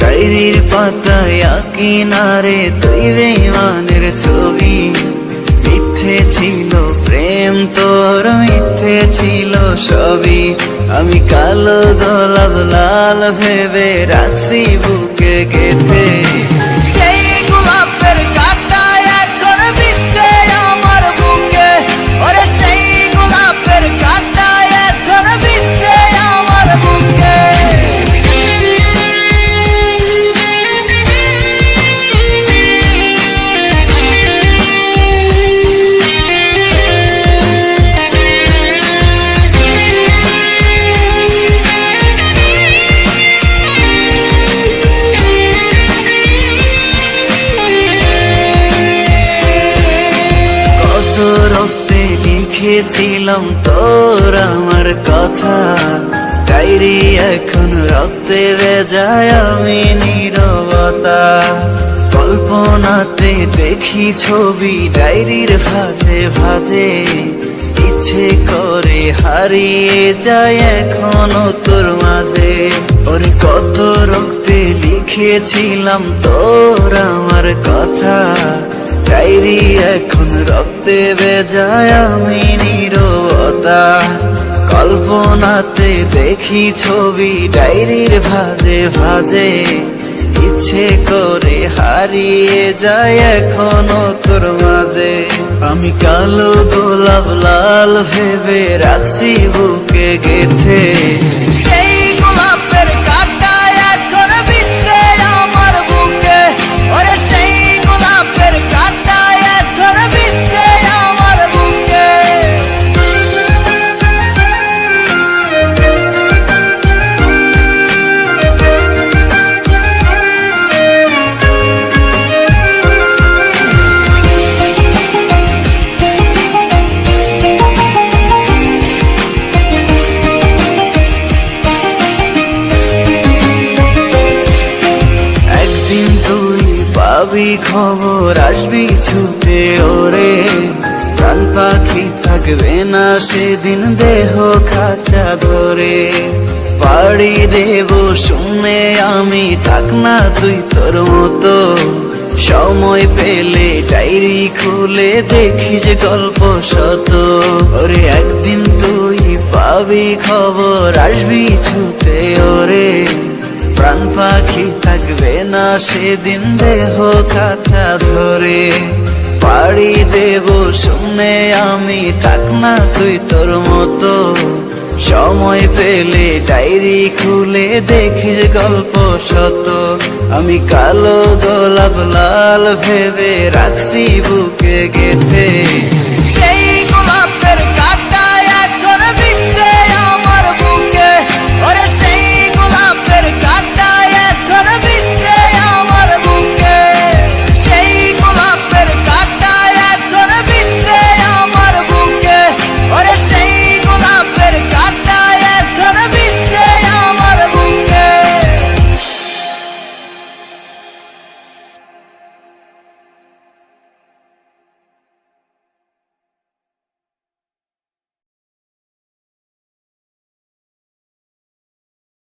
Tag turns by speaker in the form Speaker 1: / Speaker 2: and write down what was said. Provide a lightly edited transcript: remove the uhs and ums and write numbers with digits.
Speaker 1: ডায়েরির পাতায় কিনারে তুই বেঈমানের ছবি। মিথ্যে ছিল প্রেম তোর, মিথ্যে ছিল সবই। আমি কালো গোলাপ লাল ভেবে রাখছি বুকে গেঁথে। সেই গোলাপের কাঁটায় এখন বিঁধছে আমার বুকে। ওরে সেই গোলাপের কাঁটায় এখন বিঁধছে আমার বুকে। রক্তে লিখেছিলাম তোর আমার কথা, ডায়েরি এখন রক্তে ভেজায় আমি নীরবতা। কল্পনাতে দেখি ছবি ডায়েরির ভাঁজে ভাঁজে, ইচ্ছে করে হারিয়ে যায় এখনো তোর মাঝে। ওরে কত রক্তে লিখেছিলাম তোর আমার কথা, ডায়েরি এখন রক্তে ভেজায় আমি নীরবতা। কল্পনাতে দেখি ছবি ডায়েরির ভাঁজে ভাঁজে, ইচ্ছে করে হারিয়ে যায় এখনো তোর মাঝে। আমি কালো গোলাপ লাল ভেবে রাখছি বুকে গেঁথে। সেই গোলাপের কাঁটায় এখন বিঁধছে আমার বুকে। ওরে সেই গোলাপের কাঁটায় এখন বিঁধছে আমার বুকে। পাবি খবর আসবি ছুটে ওরে, প্রাণ পাখি থাকবে না সেদিন দেহ খাঁচা ধরে। পাড়ি দেব শুনে আমি, থাক না তুই তোর মতো। সময় পেলে ডায়েরি খুলে দেখিস গল্প শত। ওরে একদিন তুই পাবি খবর আসবি ছুটে ওরে, প্রাণ পাখি থাকবে না সেদিন দেহ খাঁচা ধরে। পাড়ি দেব শুনে আমি, থাক না তুই তোর মতো। সময় পেলে ডায়েরি খুলে দেখিস গল্প শত। আমি কালো গোলাপ লাল ভেবে রাখছি বুকে গেঁথে।